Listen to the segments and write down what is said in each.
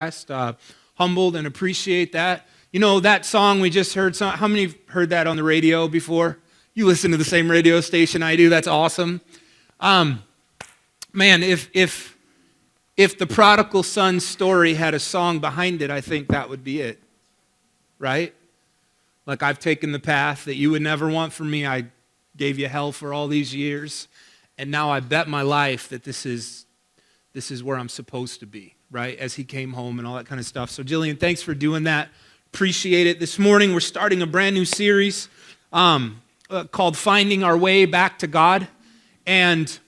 Humbled and appreciate that. You know, that song we just heard, how many have heard that on the radio before? You listen to the same radio station I do. That's awesome. Man, if the prodigal son story had a song behind it, I think that would be it, right? Like, I've taken the path that you would never want for me. I gave you hell for all these years, and now I bet my life that this is where I'm supposed to be, right? As he came home and all that kind of stuff. So Jillian, thanks for doing that. Appreciate it. This morning we're starting a brand new series called Finding Our Way Back to God. And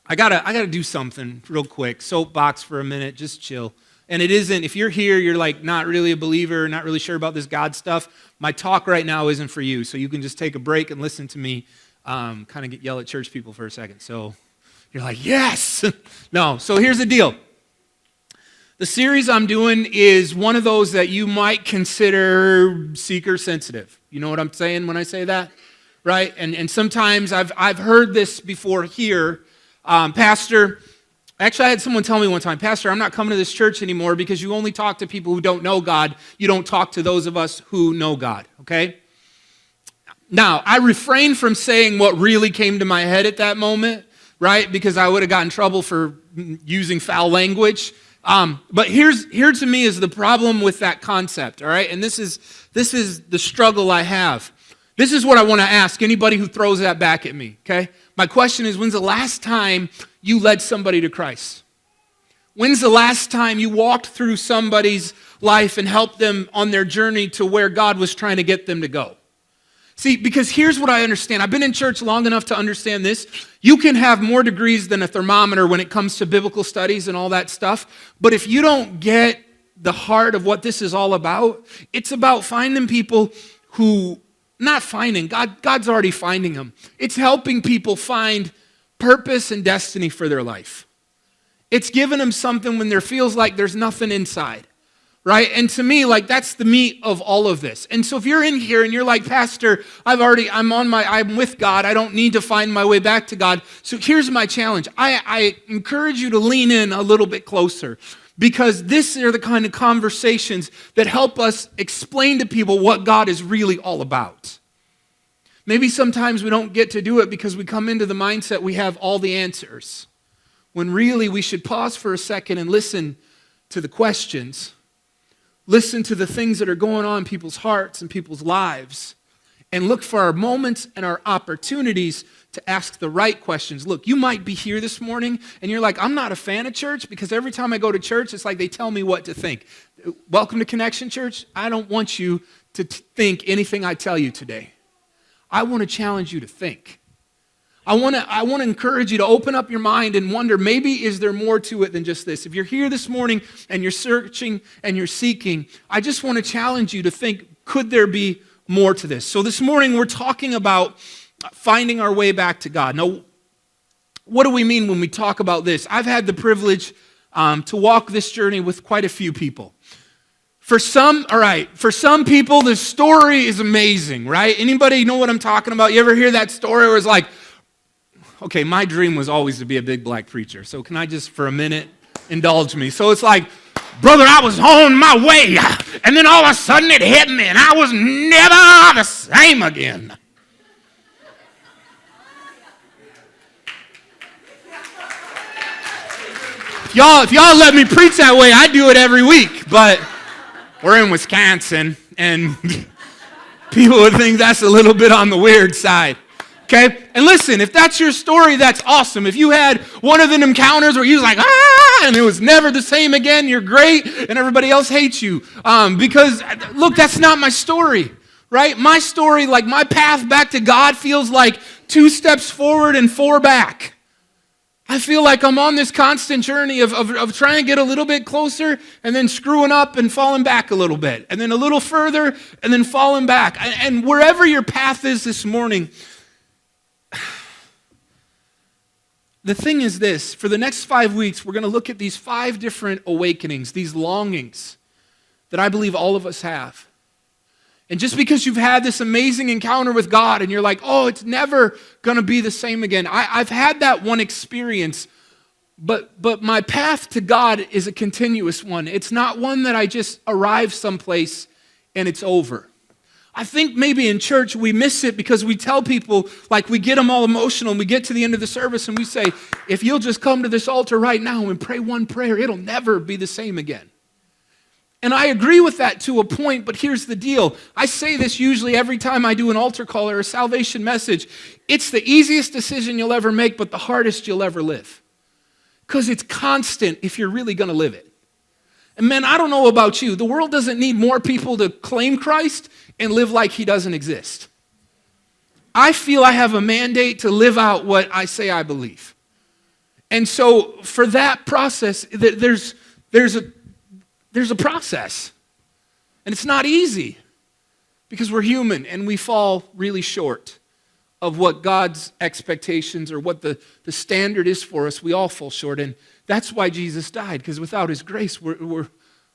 I gotta do something real quick. Soapbox for a minute, just chill. And it isn't, if you're here, you're like not really a believer, not really sure about this God stuff, my talk right now isn't for you. So you can just take a break and listen to me kind of yell at church people for a second. So you're like, yes! No, so here's the deal. The series I'm doing is one of those that you might consider seeker sensitive. You know what I'm saying when I say that? Right? And sometimes I've heard this before here. Pastor, actually I had someone tell me one time, Pastor, I'm not coming to this church anymore because you only talk to people who don't know God. You don't talk to those of us who know God, okay? Now, I refrain from saying what really came to my head at that moment, right? Because I would have gotten in trouble for using foul language. But here to me is the problem with that concept, all right? And this is the struggle I have. This is what I want to ask anybody who throws that back at me, okay? My question is, when's the last time you led somebody to Christ? When's the last time you walked through somebody's life and helped them on their journey to where God was trying to get them to go? See, because here's what I understand. I've been in church long enough to understand this. You can have more degrees than a thermometer when it comes to biblical studies and all that stuff. But if you don't get the heart of what this is all about, it's about finding people who, not finding, God's already finding them. It's helping people find purpose and destiny for their life. It's giving them something when there feels like there's nothing inside. Right? And to me, like, that's the meat of all of this. And so if you're in here and you're like, Pastor, I'm with God. I don't need to find my way back to God. So here's my challenge. I encourage you to lean in a little bit closer, because these are the kind of conversations that help us explain to people what God is really all about. Maybe sometimes we don't get to do it because we come into the mindset we have all the answers, when really we should pause for a second and listen to the questions. Listen to the things that are going on in people's hearts and people's lives, and look for our moments and our opportunities to ask the right questions. Look, you might be here this morning and you're like, I'm not a fan of church because every time I go to church, it's like they tell me what to think. Welcome to Connection Church. I don't want you to think anything I tell you today. I want to challenge you to think. I want to encourage you to open up your mind and wonder, maybe is there more to it than just this? If you're here this morning and you're searching and you're seeking, I just want to challenge you to think, could there be more to this? So this morning we're talking about finding our way back to God. Now, what do we mean when we talk about this? I've had the privilege to walk this journey with quite a few people. For some people, the story is amazing, right? Anybody know what I'm talking about? You ever hear that story where it's like, okay, my dream was always to be a big black preacher, so can I just for a minute indulge me? So it's like, brother, I was on my way, and then all of a sudden it hit me, and I was never the same again. If y'all let me preach that way, I do it every week, but we're in Wisconsin, and people would think that's a little bit on the weird side. Okay? And listen, if that's your story, that's awesome. If you had one of them encounters where you was like, and it was never the same again, you're great, and everybody else hates you. Because, look, that's not my story, right? My story, like my path back to God, feels like 2 steps forward and 4 back. I feel like I'm on this constant journey of trying to get a little bit closer and then screwing up and falling back a little bit, and then a little further and then falling back. And wherever your path is this morning, the thing is this, for the next 5 weeks, we're going to look at these 5 different awakenings, these longings that I believe all of us have. And just because you've had this amazing encounter with God and you're like, oh, it's never going to be the same again. I've had that one experience But my path to God is a continuous one. It's not one that I just arrive someplace and it's over. I think maybe in church we miss it because we tell people, like we get them all emotional and we get to the end of the service and we say, if you'll just come to this altar right now and pray one prayer, it'll never be the same again. And I agree with that to a point, but here's the deal. I say this usually every time I do an altar call or a salvation message. It's the easiest decision you'll ever make, but the hardest you'll ever live. Because it's constant if you're really going to live it. And man, I don't know about you. The world doesn't need more people to claim Christ and live like he doesn't exist. I feel I have a mandate to live out what I say I believe. And so for that process, there's a process. And it's not easy because we're human and we fall really short of what God's expectations or what the standard is for us. We all fall short, and that's why Jesus died, because without his grace, we're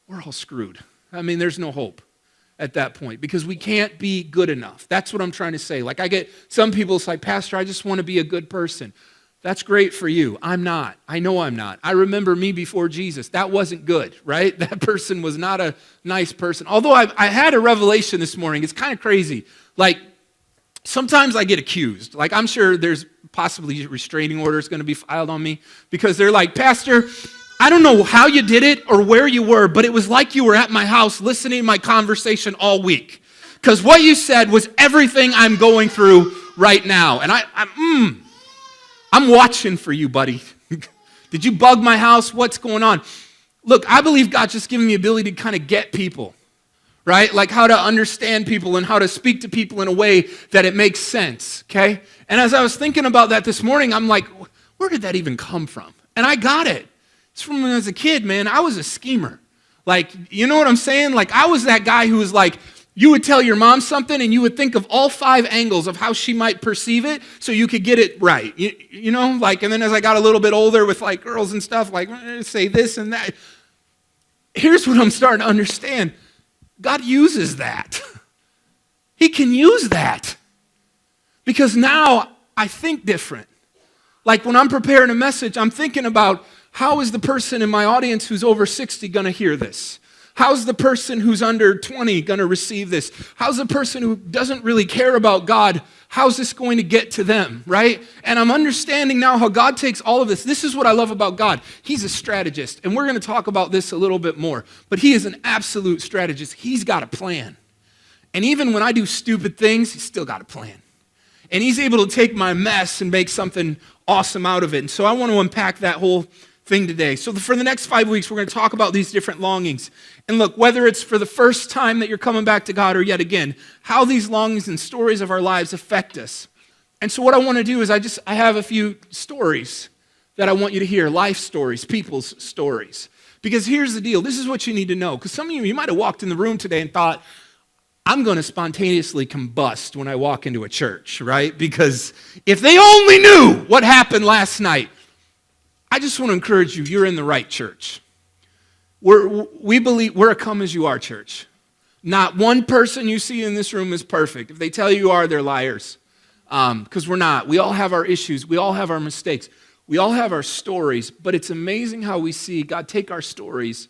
all screwed. I mean, there's no hope at that point because we can't be good enough. That's what I'm trying to say. Like I get some people, it's like, Pastor, I just want to be a good person. That's great for you. I'm not. I know I'm not. I remember me before Jesus. That wasn't good, right? That person was not a nice person. Although I had a revelation this morning. It's kind of crazy. Like, sometimes I get accused. Like, I'm sure there's possibly restraining orders going to be filed on me because they're like, Pastor, I don't know how you did it or where you were, but it was like you were at my house listening to my conversation all week. Because what you said was everything I'm going through right now. And I'm watching for you, buddy. Did you bug my house? What's going on? Look, I believe God's just given me the ability to kind of get people, right? Like how to understand people and how to speak to people in a way that it makes sense, okay? And as I was thinking about that this morning, I'm like, where did that even come from? And I got it. It's from when I was a kid, man. I was a schemer. Like, you know what I'm saying? Like, I was that guy who was like, you would tell your mom something and you would think of all 5 angles of how she might perceive it so you could get it right. You know, like, and then as I got a little bit older with like girls and stuff, like, say this and that. Here's what I'm starting to understand. God uses that. He can use that. Because now I think different. Like when I'm preparing a message, I'm thinking about how is the person in my audience who's over 60 going to hear this? How's the person who's under 20 going to receive this? How's the person who doesn't really care about God, how's this going to get to them, right? And I'm understanding now how God takes all of this. This is what I love about God. He's a strategist, and we're going to talk about this a little bit more. But he is an absolute strategist. He's got a plan. And even when I do stupid things, he's still got a plan. And he's able to take my mess and make something awesome out of it. And so I want to unpack that whole thing today. So for the next 5 weeks, we're going to talk about these different longings. And look, whether it's for the first time that you're coming back to God or yet again, how these longings and stories of our lives affect us. And so what I want to do is I have a few stories that I want you to hear, life stories, people's stories. Because here's the deal. This is what you need to know. Because some of you might have walked in the room today and thought, I'm going to spontaneously combust when I walk into a church, right? Because if they only knew what happened last night, I just want to encourage you, you're in the right church. We believe we're a come as you are church. Not one person you see in this room is perfect. If they tell you are, they're liars. Because we're not. We all have our issues. We all have our mistakes. We all have our stories. But it's amazing how we see God take our stories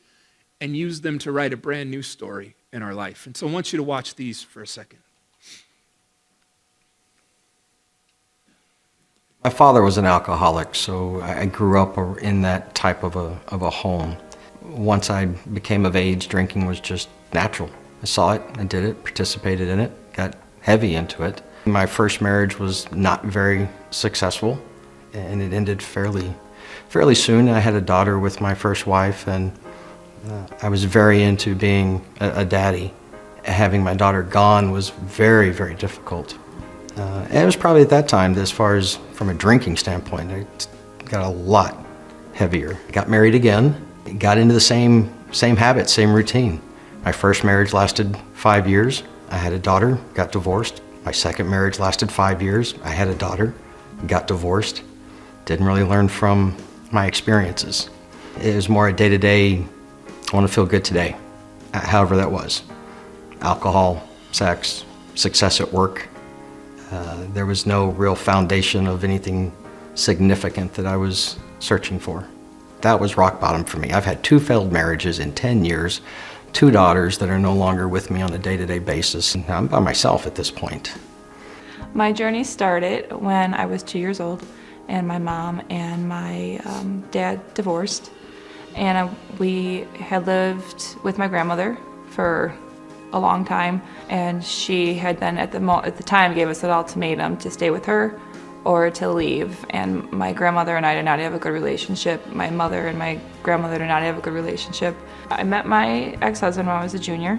and use them to write a brand new story in our life. And so I want you to watch these for a second. My father was an alcoholic, so I grew up in that type of a home. Once I became of age, drinking was just natural. I saw it, I did it, participated in it, got heavy into it. My first marriage was not very successful, and it ended fairly soon. I had a daughter with my first wife, and I was very into being a daddy. Having my daughter gone was very, very difficult. And it was probably at that time, as far as from a drinking standpoint, it got a lot heavier. Got married again, got into the same habits, same routine. My first marriage lasted 5 years. I had a daughter, got divorced. My second marriage lasted 5 years. I had a daughter, got divorced. Didn't really learn from my experiences. It was more a day-to-day, I want to feel good today, however that was. Alcohol, sex, success at work. There was no real foundation of anything significant that I was searching for. That was rock bottom for me. I've had 2 failed marriages in 10 years, 2 daughters that are no longer with me on a day-to-day basis, and I'm by myself at this point. My journey started when I was 2 years old, and my mom and my dad divorced, and we had lived with my grandmother for a long time, and she had then at the time gave us an ultimatum to stay with her or to leave. And my grandmother and I did not have a good relationship. My mother and my grandmother did not have a good relationship. I met my ex-husband when I was a junior.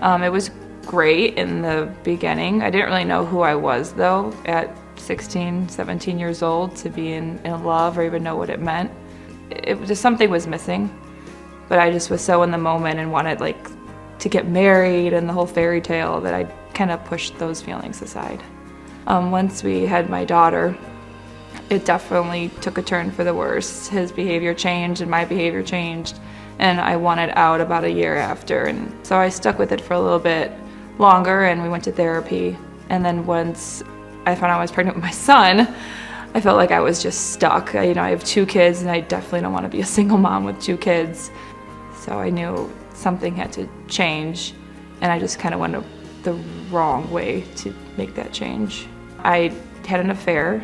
It was great in the beginning. I didn't really know who I was though at 16, 17 years old to be in love or even know what it meant. It was just something was missing, but I just was so in the moment and wanted to get married and the whole fairy tale that I kind of pushed those feelings aside. Once we had my daughter, it definitely took a turn for the worse. His behavior changed and my behavior changed, and I wanted out about a year after. And so I stuck with it for a little bit longer, and we went to therapy. And then once I found out I was pregnant with my son, I felt like I was just stuck. I have 2 kids, and I definitely don't want to be a single mom with 2 kids. So I knew something had to change, and I just kind of went the wrong way to make that change. I had an affair,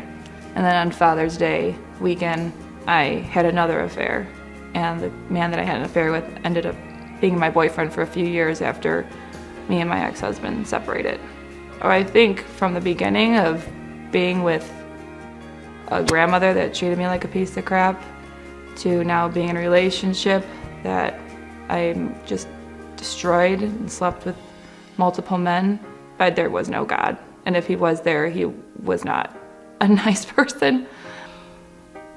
and then on Father's Day weekend, I had another affair. And the man that I had an affair with ended up being my boyfriend for a few years after me and my ex-husband separated. I think from the beginning of being with a grandmother that treated me like a piece of crap to now being in a relationship that I'm just destroyed and slept with multiple men, but there was no God. And if he was there, he was not a nice person.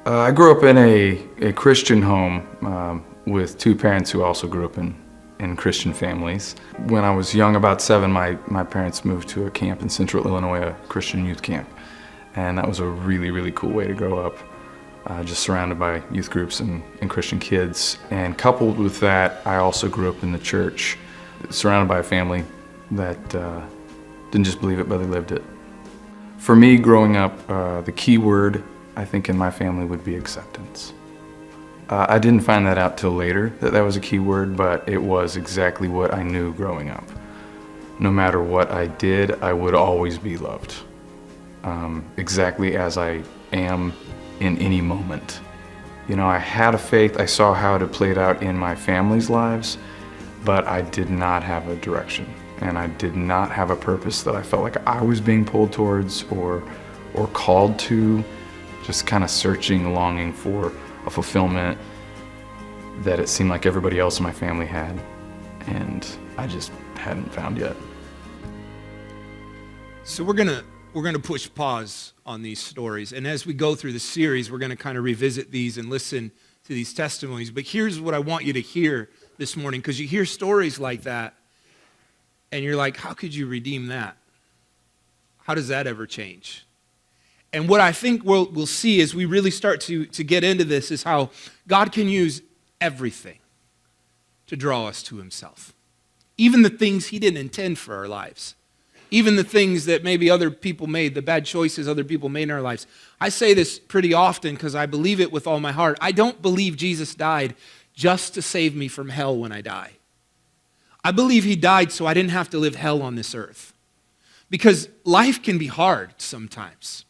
I grew up in a Christian home with 2 parents who also grew up in Christian families. When I was young, about 7, my parents moved to a camp in Central Illinois, a Christian youth camp. And that was a really, really cool way to grow up, just surrounded by youth groups and Christian kids. And coupled with that, I also grew up in the church, surrounded by a family that didn't just believe it, but they lived it. For me, growing up, the key word, I think, in my family would be acceptance. I didn't find that out till later, that was a key word, but it was exactly what I knew growing up. No matter what I did, I would always be loved. Exactly as I am in any moment. I had a faith, I saw how it played out in my family's lives, but I did not have a direction, and I did not have a purpose that I felt like I was being pulled towards or called to, just kind of searching, longing for a fulfillment that it seemed like everybody else in my family had, and I just hadn't found yet. So we're gonna push pause on these stories, and as we go through the series, we're gonna kind of revisit these and listen to these testimonies. But here's what I want you to hear this morning, because you hear stories like that, and you're like, how could you redeem that? How does that ever change? And what I think we'll see as we really start to get into this is how God can use everything to draw us to himself. Even the things he didn't intend for our lives. Even the things that maybe other people made, the bad choices other people made in our lives. I say this pretty often because I believe it with all my heart. I don't believe Jesus died just to save me from hell when I die. I believe he died so I didn't have to live hell on this earth. Because life can be hard sometimes.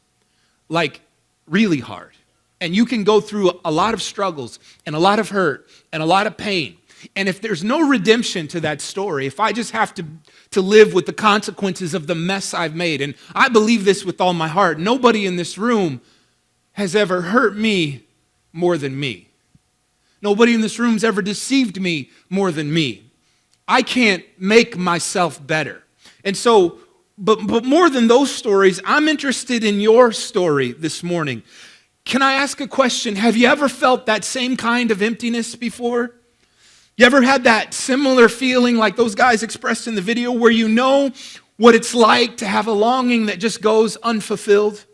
Like, really hard. And you can go through a lot of struggles and a lot of hurt and a lot of pain. And if there's no redemption to that story, if I just have to live with the consequences of the mess I've made, and I believe this with all my heart, nobody in this room has ever hurt me more than me. Nobody in this room's ever deceived me more than me. I can't make myself better. And so, but more than those stories, I'm interested in your story this morning. Can I ask a question? Have you ever felt that same kind of emptiness before? You ever had that similar feeling like those guys expressed in the video where you know what it's like to have a longing that just goes unfulfilled?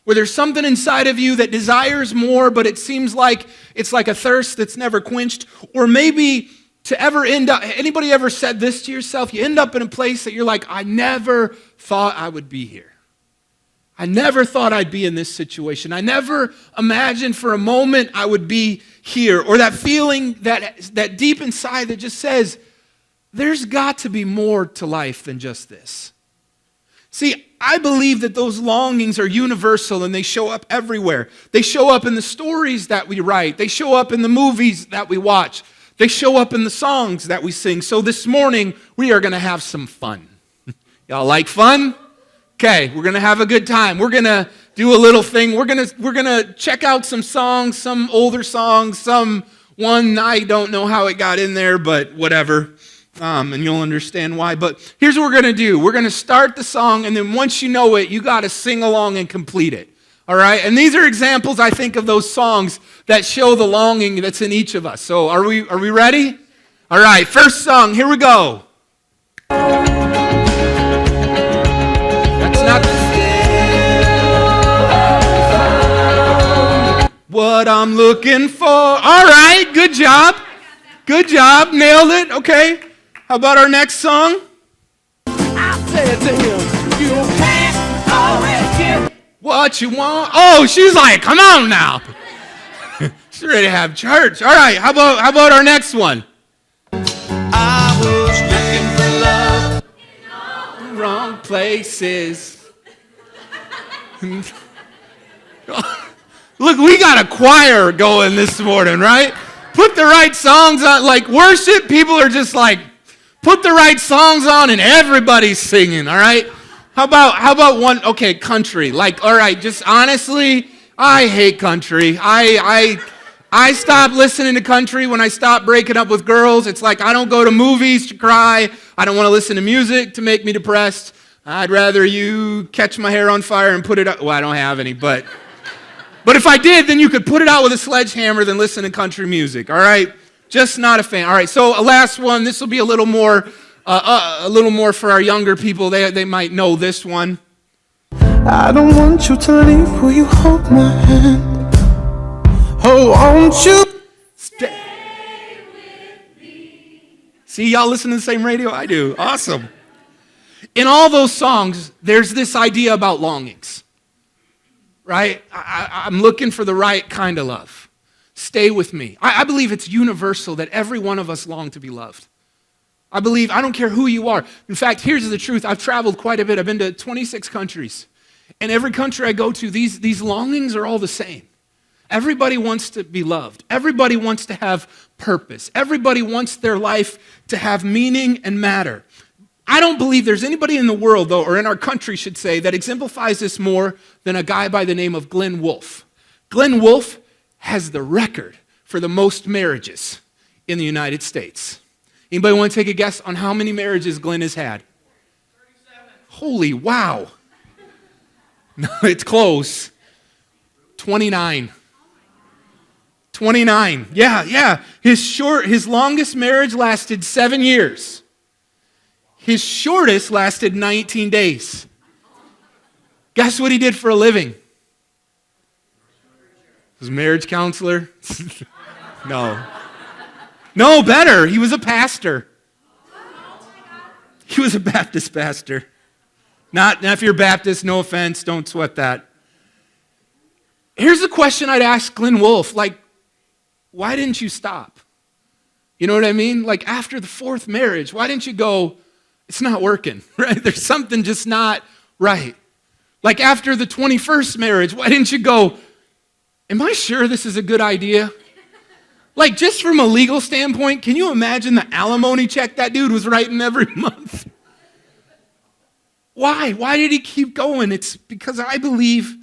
Where there's something inside of you that desires more, but it seems like it's like a thirst that's never quenched? Or maybe to ever end up, anybody ever said this to yourself? You end up in a place that you're like, I never thought I would be here. I never thought I'd be in this situation. I never imagined for a moment I would be here. Or that feeling that deep inside that just says, there's got to be more to life than just this. See, I believe that those longings are universal and they show up everywhere. They show up in the stories that we write. They show up in the movies that we watch. They show up in the songs that we sing. So this morning, we are going to have some fun. Y'all like fun? Okay, we're going to have a good time. We're going to do a little thing. We're going to check out some songs, some older songs, some one I don't know how it got in there, but whatever. And you'll understand why. But here's what we're going to do. We're going to start the song, and then once you know it, you got to sing along and complete it. All right? And these are examples, I think, of those songs that show the longing that's in each of us. So are we ready? All right, first song. Here we go. That's not what I'm looking for. All right, good job. Good job. Nailed it. Okay. How about our next song? I said to him, you can't always get what you want. Oh, she's like, come on now. She's ready to have church. All right, how about our next one? I was looking for love in all the wrong places. Look, we got a choir going this morning, right? Put the right songs on. Like worship, people are just like, put the right songs on and everybody's singing, all right? How about one, okay, country. Like, all right, just honestly, I hate country. I stopped listening to country when I stopped breaking up with girls. It's like I don't go to movies to cry. I don't want to listen to music to make me depressed. I'd rather you catch my hair on fire and put it up. Well, I don't have any, but if I did, then you could put it out with a sledgehammer than listen to country music, all right? Just not a fan. All right, so a last one. This will be a little more for our younger people. They might know this one. I don't want you to leave. Will you hold my hand? Oh, won't you stay with me? See, y'all listen to the same radio I do. Awesome. In all those songs, there's this idea about longings, right? I'm looking for the right kind of love. Stay with me. I believe it's universal that every one of us long to be loved. I don't care who you are. In fact, here's the truth. I've traveled quite a bit. I've been to 26 countries. And every country I go to, these longings are all the same. Everybody wants to be loved. Everybody wants to have purpose. Everybody wants their life to have meaning and matter. I don't believe there's anybody in the world, though, or in our country, should say, that exemplifies this more than a guy by the name of Glenn Wolfe. Glenn Wolfe has the record for the most marriages in the United States. Anybody want to take a guess on how many marriages Glenn has had? 37. Holy wow. No, it's close. 29. 29. Yeah. His longest marriage lasted 7 years. His shortest lasted 19 days. Guess what he did for a living? Was a marriage counselor? No. No, better. He was a pastor. He was a Baptist pastor. Not if you're Baptist, no offense, don't sweat that. Here's the question I'd ask Glenn Wolfe, like, why didn't you stop? You know what I mean? Like after the fourth marriage, why didn't you go, it's not working, right? There's something just not right. Like after the 21st marriage, why didn't you go, am I sure this is a good idea? Like just from a legal standpoint, can you imagine the alimony check that dude was writing every month? Why? Why did he keep going? It's because I believe,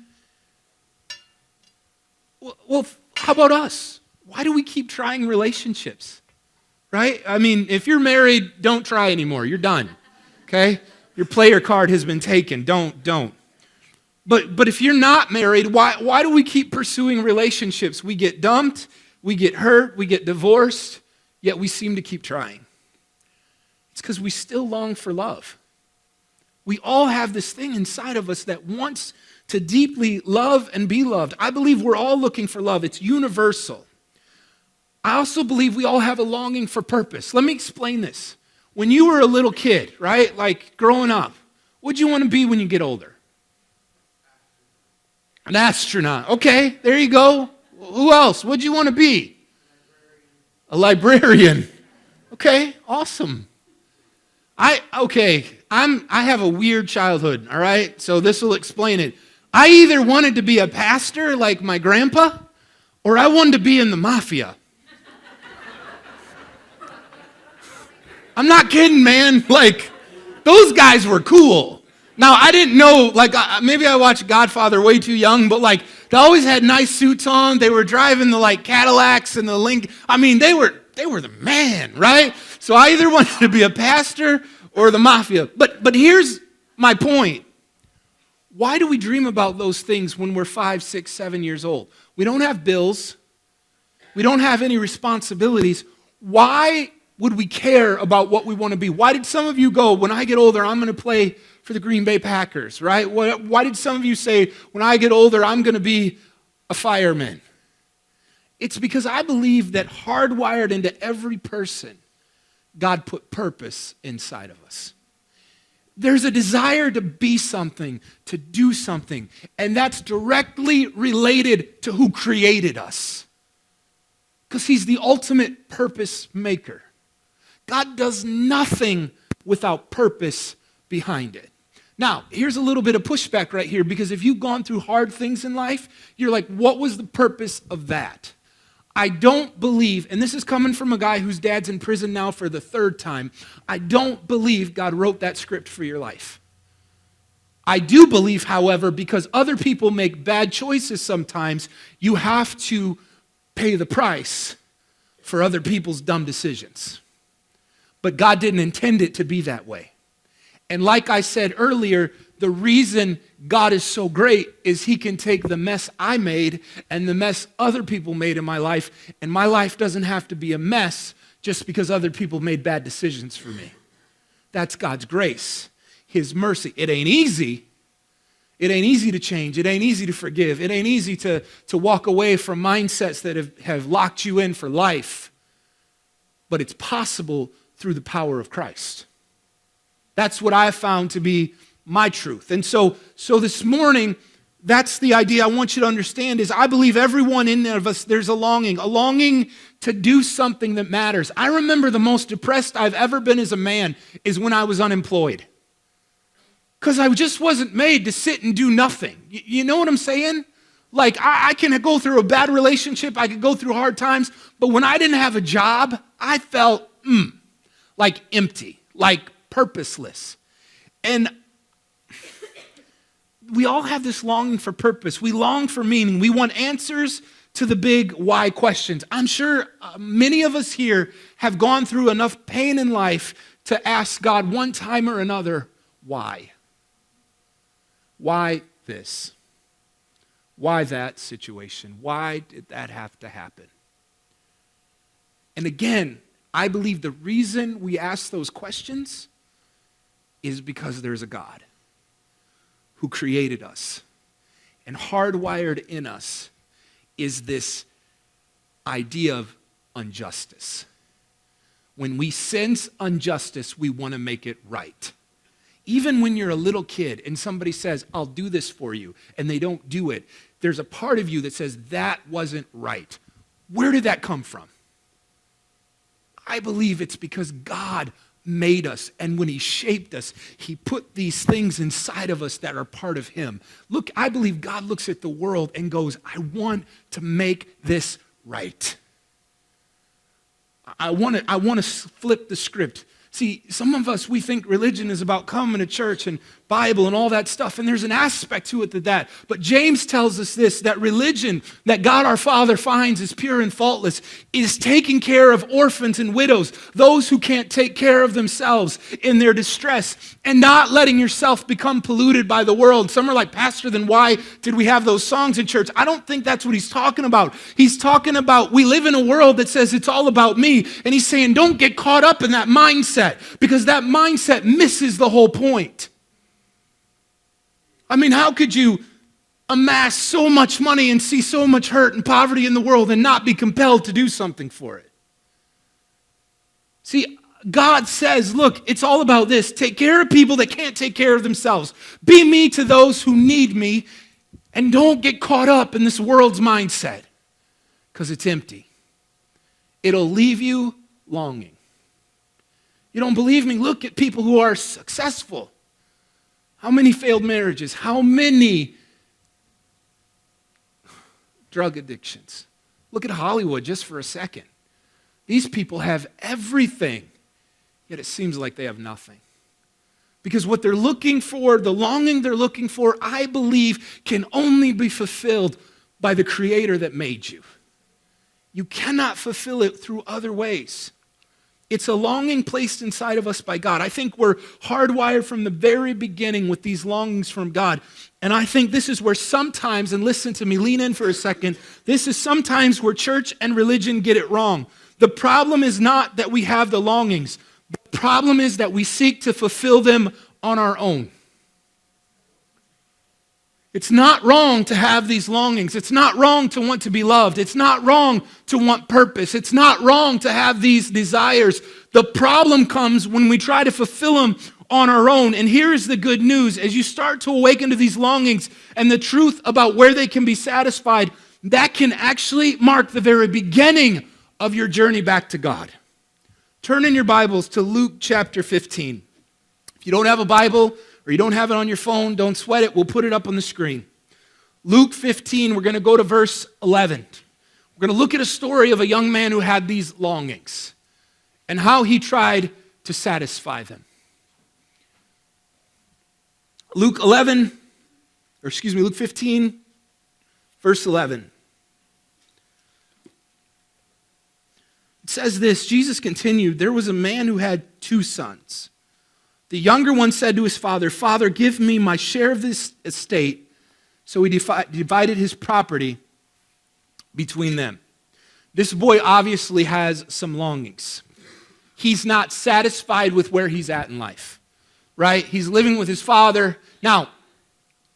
well, how about us? Why do we keep trying relationships? Right? I mean, if you're married, don't try anymore. You're done. Okay? Your player card has been taken. Don't. But if you're not married, why do we keep pursuing relationships? We get dumped, we get hurt, we get divorced, yet we seem to keep trying. It's because we still long for love. We all have this thing inside of us that wants to deeply love and be loved. I believe we're all looking for love. It's universal. I also believe we all have a longing for purpose. Let me explain this. When you were a little kid, right, like growing up, what'd you want to be when you get older? An astronaut. Okay, there you go. Who else? What'd you want to be? A librarian. Okay, awesome. I have a weird childhood, all right? So this will explain it. I either wanted to be a pastor like my grandpa, or I wanted to be in the mafia. I'm not kidding, man. Like, those guys were cool. Now, I didn't know, like, maybe I watched Godfather way too young, but, like, they always had nice suits on. They were driving the, like, Cadillacs and the Lincoln. I mean, they were the man, right? So I either wanted to be a pastor or the mafia. But here's my point. Why do we dream about those things when we're 5, 6, 7 years old? We don't have bills. We don't have any responsibilities. Why would we care about what we want to be? Why did some of you go, when I get older, I'm going to play for the Green Bay Packers, right? Why did some of you say, when I get older, I'm going to be a fireman? It's because I believe that hardwired into every person, God put purpose inside of us. There's a desire to be something, to do something, and that's directly related to who created us. Because he's the ultimate purpose maker. God does nothing without purpose behind it. Now, here's a little bit of pushback right here, because if you've gone through hard things in life, you're like, what was the purpose of that? I don't believe, and this is coming from a guy whose dad's in prison now for the 3rd time, I don't believe God wrote that script for your life. I do believe, however, because other people make bad choices sometimes, you have to pay the price for other people's dumb decisions. But God didn't intend it to be that way. And like I said earlier, the reason God is so great is he can take the mess I made and the mess other people made in my life, and my life doesn't have to be a mess just because other people made bad decisions for me. That's God's grace, his mercy. It ain't easy. It ain't easy to change. It ain't easy to forgive. It ain't easy to walk away from mindsets that have locked you in for life. But it's possible through the power of Christ. That's what I found to be my truth. And so this morning, that's the idea I want you to understand is I believe everyone in there of us, there's a longing to do something that matters. I remember the most depressed I've ever been as a man is when I was unemployed. Because I just wasn't made to sit and do nothing. You know what I'm saying? Like, I can go through a bad relationship, I could go through hard times, but when I didn't have a job, I felt like empty, like purposeless. And we all have this longing for purpose. We long for meaning. We want answers to the big why questions. I'm sure many of us here have gone through enough pain in life to ask God one time or another, why? Why this? Why that situation? Why did that have to happen? And again, I believe the reason we ask those questions is because there's a God who created us. And hardwired in us is this idea of injustice. When we sense injustice, we want to make it right. Even when you're a little kid and somebody says, I'll do this for you, and they don't do it, there's a part of you that says, that wasn't right. Where did that come from? I believe it's because God made us, and when he shaped us, he put these things inside of us that are part of him. Look, I believe God looks at the world and goes, I want to make this right. I want to flip the script. See, some of us, we think religion is about coming to church and Bible and all that stuff, and there's an aspect to it that. But James tells us this, that religion that God our Father finds is pure and faultless is taking care of orphans and widows, those who can't take care of themselves in their distress, and not letting yourself become polluted by the world. Some are like, Pastor, then why did we have those songs in church? I don't think that's what he's talking about. He's talking about we live in a world that says it's all about me, and he's saying don't get caught up in that mindset, because that mindset misses the whole point. I mean, how could you amass so much money and see so much hurt and poverty in the world and not be compelled to do something for it? See, God says, look, it's all about this. Take care of people that can't take care of themselves. Be me to those who need me. And don't get caught up in this world's mindset, because it's empty. It'll leave you longing. You don't believe me? Look at people who are successful. How many failed marriages? How many drug addictions? Look at Hollywood just for a second. These people have everything, yet it seems like they have nothing. Because what they're looking for, the longing they're looking for, I believe can only be fulfilled by the Creator that made you. You cannot fulfill it through other ways. It's a longing placed inside of us by God. I think we're hardwired from the very beginning with these longings from God. And I think this is where sometimes, and listen to me, lean in for a second, this is sometimes where church and religion get it wrong. The problem is not that we have the longings. The problem is that we seek to fulfill them on our own. It's not wrong to have these longings. It's not wrong to want to be loved. It's not wrong to want purpose. It's not wrong to have these desires. The problem comes when we try to fulfill them on our own. And here is the good news. As you start to awaken to these longings and the truth about where they can be satisfied, that can actually mark the very beginning of your journey back to God. Turn in your Bibles to Luke chapter 15. If you don't have a Bible, or you don't have it on your phone, don't sweat it. We'll put it up on the screen. Luke 15, we're going to go to verse 11. We're going to look at a story of a young man who had these longings and how he tried to satisfy them. Luke 15, verse 11. It says this, Jesus continued, there was a man who had 2 sons. The younger one said to his father, Father, give me my share of this estate. So he divided his property between them. This boy obviously has some longings. He's not satisfied with where he's at in life, right? He's living with his father. Now,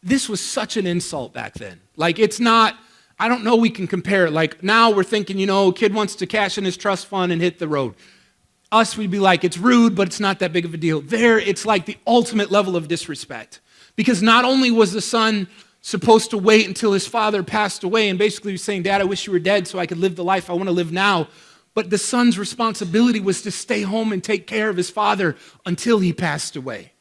this was such an insult back then. Like, it's not, I don't know we can compare it. Like, now we're thinking, kid wants to cash in his trust fund and hit the road. Us, we'd be like, it's rude, but it's not that big of a deal. There, it's like the ultimate level of disrespect. Because not only was the son supposed to wait until his father passed away and basically was saying, Dad, I wish you were dead so I could live the life I want to live now. But the son's responsibility was to stay home and take care of his father until he passed away.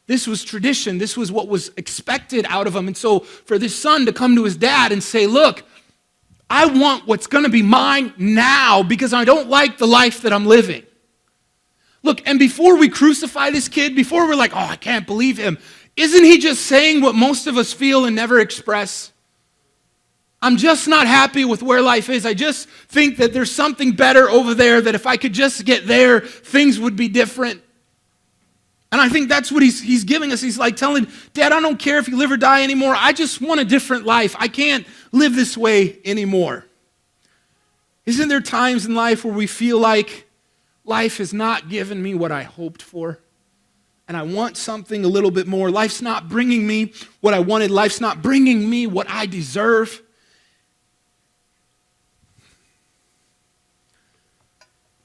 This was tradition. This was what was expected out of him. And so for this son to come to his dad and say, look, I want what's going to be mine now because I don't like the life that I'm living. Look, and before we crucify this kid, before we're like, oh, I can't believe him, isn't he just saying what most of us feel and never express? I'm just not happy with where life is. I just think that there's something better over there, that if I could just get there, things would be different. And I think that's what he's giving us. He's like telling, Dad, I don't care if you live or die anymore. I just want a different life. I can't live this way anymore. Isn't there times in life where we feel like life has not given me what I hoped for, and I want something a little bit more? Life's not bringing me what I wanted. Life's not bringing me what I deserve.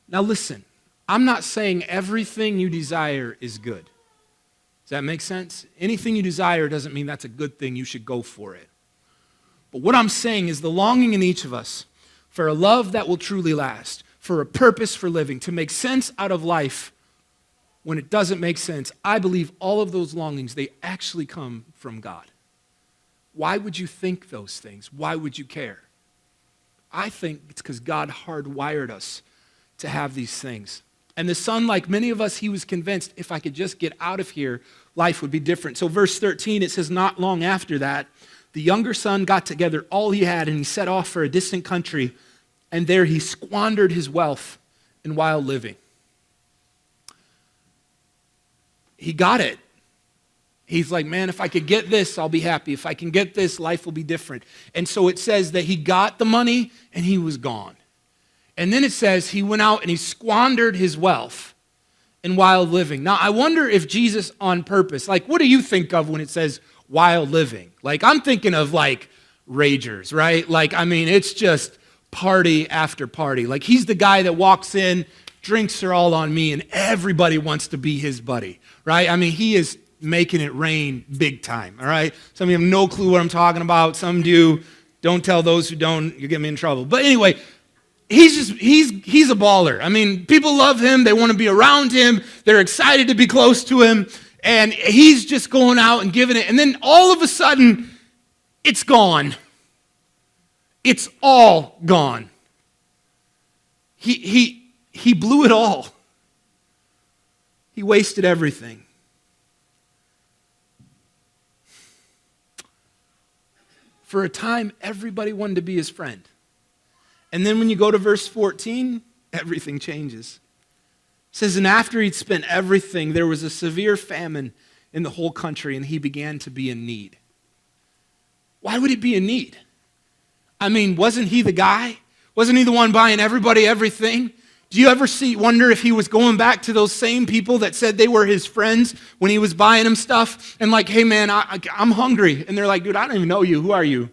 Now listen, I'm not saying everything you desire is good. Does that make sense? Anything you desire doesn't mean that's a good thing. You should go for it. But what I'm saying is the longing in each of us for a love that will truly last, for a purpose for living, to make sense out of life when it doesn't make sense. I believe all of those longings, they actually come from God. Why would you think those things? Why would you care? I think it's because God hardwired us to have these things. And the son, like many of us, he was convinced if I could just get out of here, life would be different. So verse 13, it says, not long after that, the younger son got together all he had and he set off for a distant country. And there he squandered his wealth in wild living. He got it. He's like, man, if I could get this, I'll be happy. If I can get this, life will be different. And so it says that he got the money and he was gone. And then it says he went out and he squandered his wealth in wild living. Now, I wonder if Jesus on purpose, like, what do you think of when it says wild living? Like, I'm thinking of like ragers, right? Like, I mean, it's just party after party. Like, he's the guy that walks in, drinks are all on me, and everybody wants to be his buddy, right? I mean, he is making it rain big time, all right? Some of you have no clue what I'm talking about. Some do. Don't tell those who don't. You get me in trouble. But anyway, he's a baller. I mean, people love him. They want to be around him. They're excited to be close to him. And he's just going out and giving it. And then all of a sudden, it's gone. It's all gone. He blew it all. He wasted everything. For a time, everybody wanted to be his friend. And then when you go to verse 14, everything changes. It says, and after he'd spent everything, there was a severe famine in the whole country, and he began to be in need. Why would he be in need? I mean, wasn't he the guy? Wasn't he the one buying everybody everything? Do you ever wonder if he was going back to those same people that said they were his friends when he was buying them stuff? And like, hey man, I'm hungry. And they're like, dude, I don't even know you. Who are you?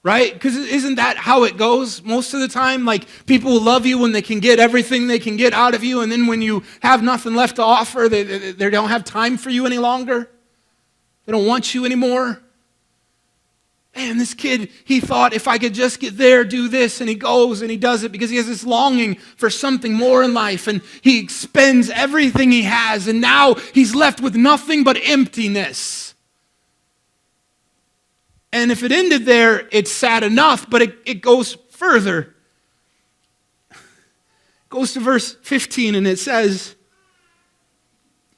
Right? Because isn't that how it goes most of the time? Like, people will love you when they can get everything they can get out of you. And then when you have nothing left to offer, they don't have time for you any longer. They don't want you anymore. Man, this kid, he thought, if I could just get there, do this, and he goes and he does it because he has this longing for something more in life, and he expends everything he has, and now he's left with nothing but emptiness. And if it ended there, it's sad enough, but it goes further. It goes to verse 15, and it says,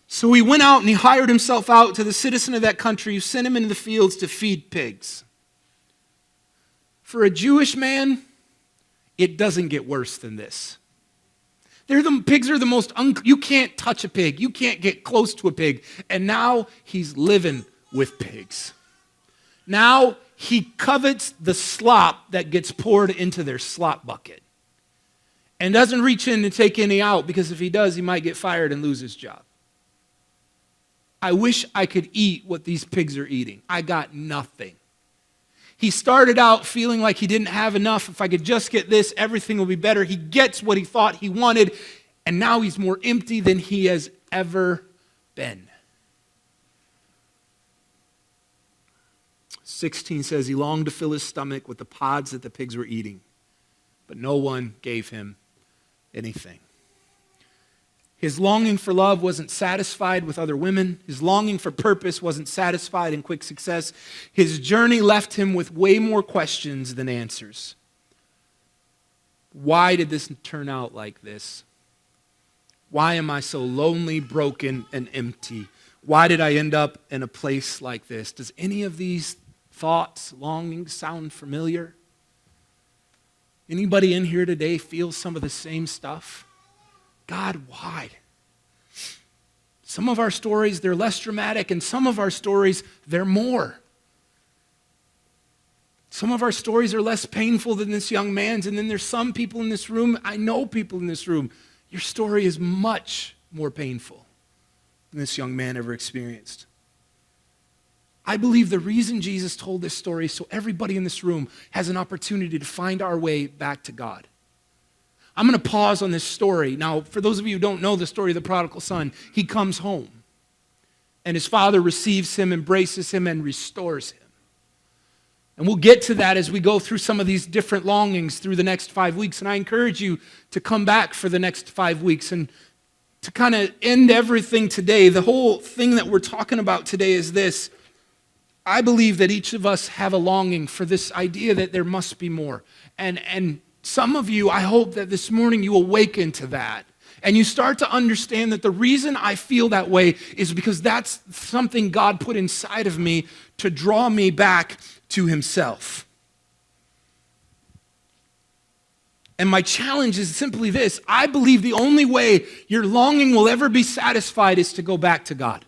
so he went out and he hired himself out to the citizen of that country who sent him into the fields to feed pigs. For a Jewish man, it doesn't get worse than this. Pigs are the most, you can't touch a pig. You can't get close to a pig. And now he's living with pigs. Now he covets the slop that gets poured into their slop bucket. And doesn't reach in to take any out, because if he does, he might get fired and lose his job. I wish I could eat what these pigs are eating. I got nothing. He started out feeling like he didn't have enough. If I could just get this, everything will be better. He gets what he thought he wanted, and now he's more empty than he has ever been. 16 says he longed to fill his stomach with the pods that the pigs were eating, but no one gave him anything. His longing for love wasn't satisfied with other women. His longing for purpose wasn't satisfied in quick success. His journey left him with way more questions than answers. Why did this turn out like this? Why am I so lonely, broken, and empty? Why did I end up in a place like this? Does any of these thoughts, longings sound familiar? Anybody in here today feel some of the same stuff? God, why? Some of our stories, they're less dramatic, and some of our stories, they're more. Some of our stories are less painful than this young man's, and then there's some people in this room, I know people in this room, your story is much more painful than this young man ever experienced. I believe the reason Jesus told this story is so everybody in this room has an opportunity to find our way back to God. I'm going to pause on this story. Now, for those of you who don't know the story of the prodigal son, he comes home, and his father receives him, embraces him, and restores him. And we'll get to that as we go through some of these different longings through the next 5 weeks. And I encourage you to come back for the next 5 weeks and to kind of end everything today. The whole thing that we're talking about today is this. I believe that each of us have a longing for this idea that there must be more. And some of you, I hope that this morning you awaken to that. And you start to understand that the reason I feel that way is because that's something God put inside of me to draw me back to himself. And my challenge is simply this. I believe the only way your longing will ever be satisfied is to go back to God.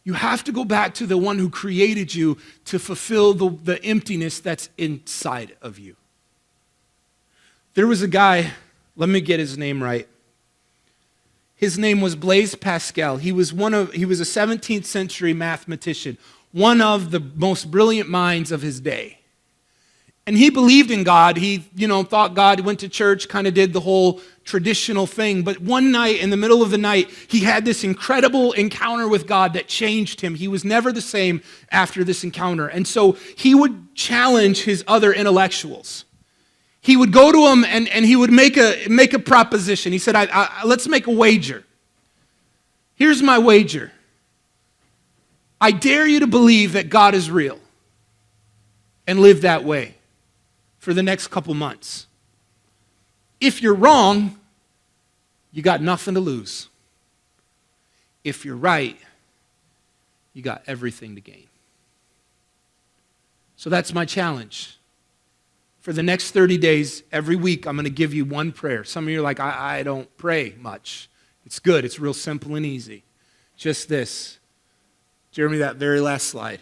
You have to go back to the one who created you to fulfill the emptiness that's inside of you. There was a guy, let me get his name right. His name was Blaise Pascal. He was a 17th century mathematician, one of the most brilliant minds of his day. And he believed in God. He, thought God, went to church, kind of did the whole traditional thing. But one night, in the middle of the night, he had this incredible encounter with God that changed him. He was never the same after this encounter. And so he would challenge his other intellectuals. He would go to them and he would make a proposition. He said, let's make a wager. Here's my wager. I dare you to believe that God is real and live that way for the next couple months. If you're wrong, you got nothing to lose. If you're right, you got everything to gain. So that's my challenge. For the next 30 days, every week, I'm going to give you one prayer. Some of you are like, I don't pray much. It's good. It's real simple and easy. Just this. Jeremy, that very last slide.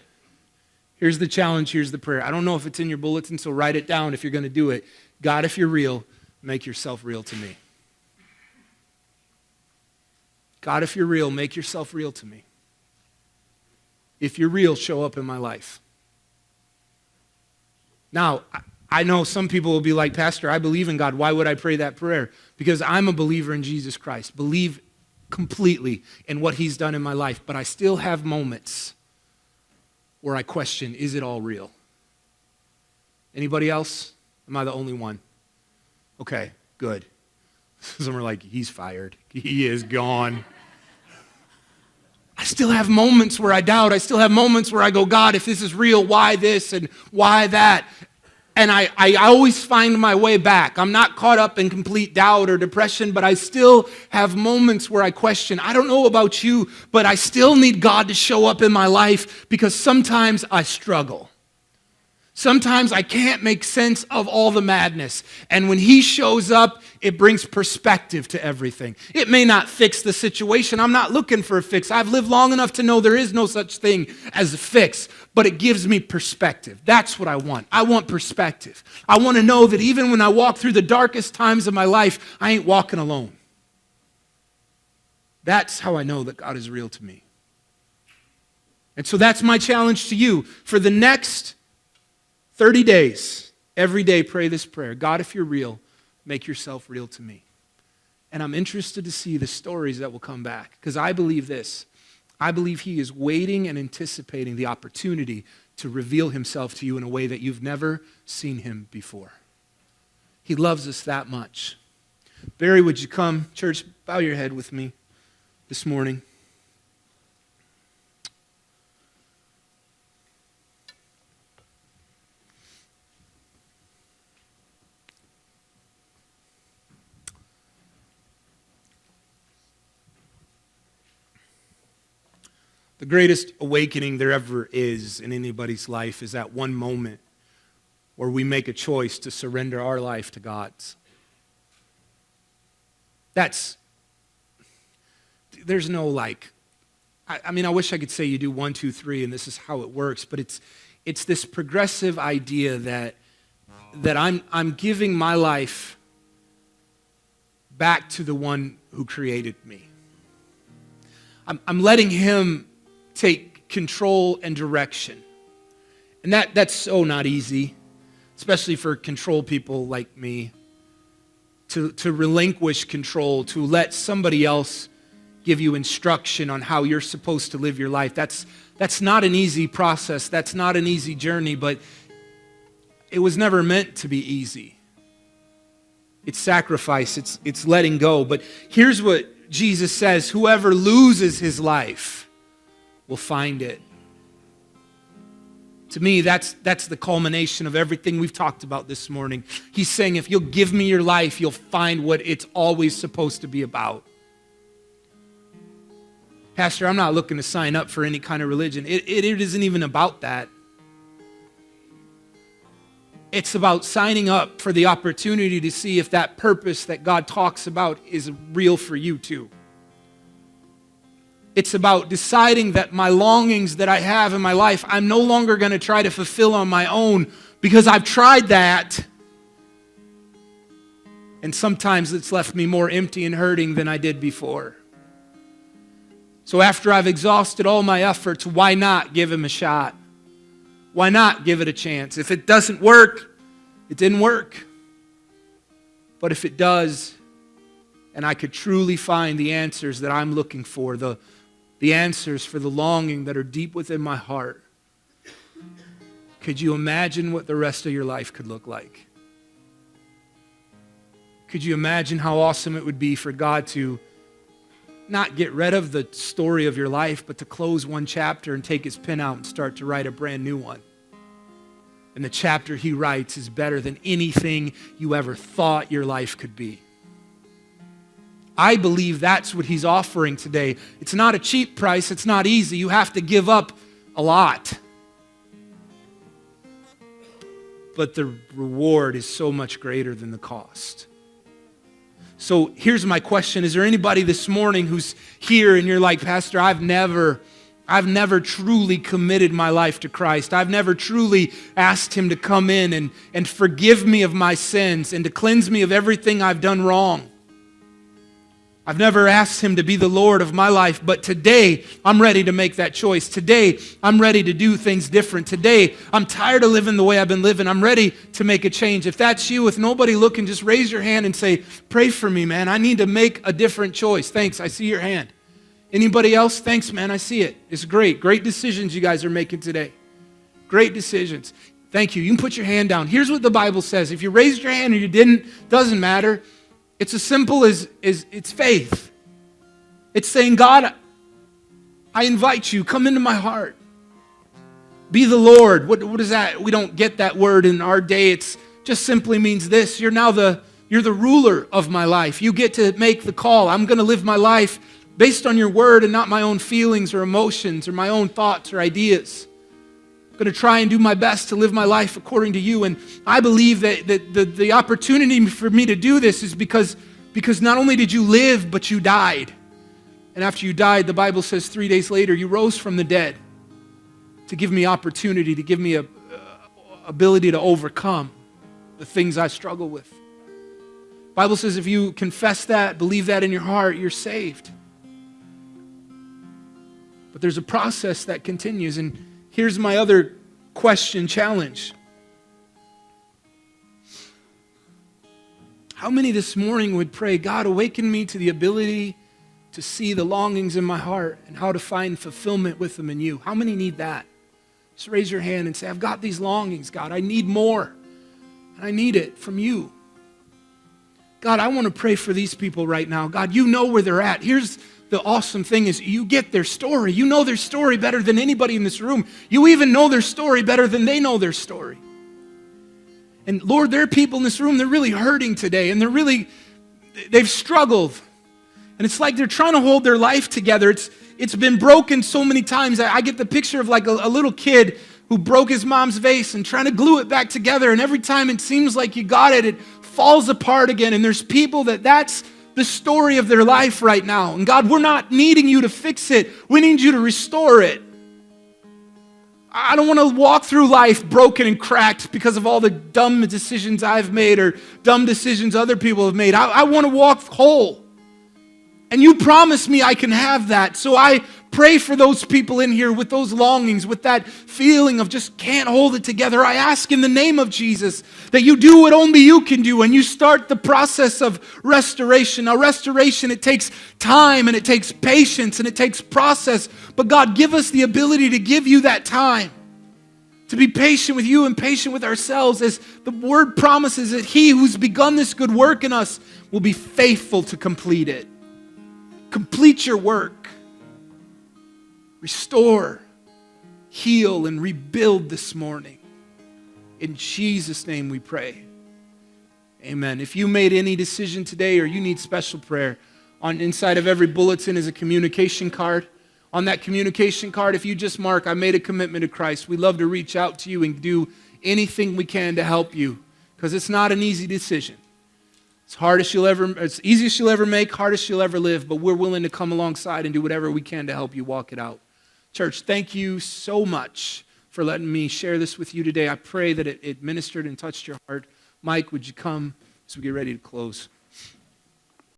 Here's the challenge. Here's the prayer. I don't know if it's in your bulletin, so write it down if you're going to do it. God, if you're real, make yourself real to me. God, if you're real, make yourself real to me. If you're real, show up in my life. Now, I know some people will be like, Pastor, I believe in God. Why would I pray that prayer? Because I'm a believer in Jesus Christ. Believe completely in what he's done in my life. But I still have moments where I question, is it all real? Anybody else? Am I the only one? Okay, good. Some are like, he's fired. He is gone. I still have moments where I doubt. I still have moments where I go, God, if this is real, why this and why that? And I always find my way back. I'm not caught up in complete doubt or depression, but I still have moments where I question. I don't know about you, but I still need God to show up in my life because sometimes I struggle. Sometimes I can't make sense of all the madness. And when he shows up, it brings perspective to everything. It may not fix the situation. I'm not looking for a fix. I've lived long enough to know there is no such thing as a fix, but it gives me perspective. That's what I want. I want perspective. I want to know that even when I walk through the darkest times of my life, I ain't walking alone. That's how I know that God is real to me. And so that's my challenge to you. For the next 30 days, every day pray this prayer. God, if you're real, make yourself real to me. And I'm interested to see the stories that will come back because I believe this. I believe he is waiting and anticipating the opportunity to reveal himself to you in a way that you've never seen him before. He loves us that much. Barry, would you come? Church, bow your head with me this morning. The greatest awakening there ever is in anybody's life is that one moment where we make a choice to surrender our life to God's. There's no like, I mean, I wish I could say you do 1, 2, 3 and this is how it works, but it's this progressive idea that I'm giving my life back to the one who created me. I'm letting him take control and direction. And that's so not easy, especially for control people like me, to relinquish control, to let somebody else give you instruction on how you're supposed to live your life. That's not an easy process. That's not an easy journey, but it was never meant to be easy. It's sacrifice. It's letting go. But here's what Jesus says, whoever loses his life will find it. To me, that's the culmination of everything we've talked about this morning. He's saying, if you'll give me your life, you'll find what it's always supposed to be about. Pastor, I'm not looking to sign up for any kind of religion. It isn't even about that. It's about signing up for the opportunity to see if that purpose that God talks about is real for you too. It's about deciding that my longings that I have in my life, I'm no longer going to try to fulfill on my own because I've tried that. And sometimes it's left me more empty and hurting than I did before. So after I've exhausted all my efforts, why not give him a shot? Why not give it a chance? If it doesn't work, it didn't work. But if it does, and I could truly find the answers that I'm looking for, the answers for the longing that are deep within my heart, could you imagine what the rest of your life could look like? Could you imagine how awesome it would be for God to not get rid of the story of your life, but to close one chapter and take his pen out and start to write a brand new one? And the chapter he writes is better than anything you ever thought your life could be. I believe that's what he's offering today. It's not a cheap price. It's not easy. You have to give up a lot. But the reward is so much greater than the cost. So here's my question. Is there anybody this morning who's here and you're like, Pastor, I've never truly committed my life to Christ. I've never truly asked him to come in and forgive me of my sins and to cleanse me of everything I've done wrong. I've never asked him to be the Lord of my life, but today I'm ready to make that choice. Today I'm ready to do things different. Today I'm tired of living the way I've been living. I'm ready to make a change. If that's you, with nobody looking, just raise your hand and say, pray for me, man. I need to make a different choice. Thanks, I see your hand. Anybody else? Thanks, man, I see it. It's great. Great decisions you guys are making today. Great decisions. Thank you. You can put your hand down. Here's what the Bible says. If you raised your hand or you didn't, doesn't matter. It's as simple as it's faith. It's saying, God, I invite you, come into my heart. Be the Lord. What is that? We don't get that word in our day. It just simply means this. You're the ruler of my life. You get to make the call. I'm going to live my life based on your word and not my own feelings or emotions or my own thoughts or ideas. I'm going to try and do my best to live my life according to you. And I believe that the opportunity for me to do this is because not only did you live, but you died. And after you died, the Bible says 3 days later, you rose from the dead to give me opportunity, to give me a ability to overcome the things I struggle with. The Bible says if you confess that, believe that in your heart, you're saved. But there's a process that continues, and here's my other question, challenge. How many this morning would pray, God, awaken me to the ability to see the longings in my heart and how to find fulfillment with them in you? How many need that? Just raise your hand and say, I've got these longings, God. I need more, and I need it from you. God, I want to pray for these people right now. God, you know where they're at. Here's the awesome thing is you get their story. You know their story better than anybody in this room. You even know their story better than they know their story. And Lord, there are people in this room, they're really hurting today, and they've struggled. And it's like they're trying to hold their life together. It's been broken so many times. I get the picture of like a little kid who broke his mom's vase and trying to glue it back together. And every time it seems like you got it, it falls apart again. And there's people that's the story of their life right now. And God, we're not needing you to fix it. We need you to restore it. I don't want to walk through life broken and cracked because of all the dumb decisions I've made or dumb decisions other people have made. I want to walk whole. And you promise me I can have that. So I pray for those people in here with those longings, with that feeling of just can't hold it together. I ask in the name of Jesus that you do what only you can do and you start the process of restoration. Now, restoration, it takes time and it takes patience and it takes process. But God, give us the ability to give you that time, to be patient with you and patient with ourselves, as the word promises that he who's begun this good work in us will be faithful to complete it. Complete your work. Restore, heal, and rebuild this morning. In Jesus' name we pray. Amen. If you made any decision today or you need special prayer, on inside of every bulletin is a communication card. On that communication card, if you just mark, I made a commitment to Christ, we'd love to reach out to you and do anything we can to help you, because it's not an easy decision. It's easiest you'll ever make, hardest you'll ever live, but we're willing to come alongside and do whatever we can to help you walk it out. Church, thank you so much for letting me share this with you today. I pray that it ministered and touched your heart. Mike, would you come as we get ready to close?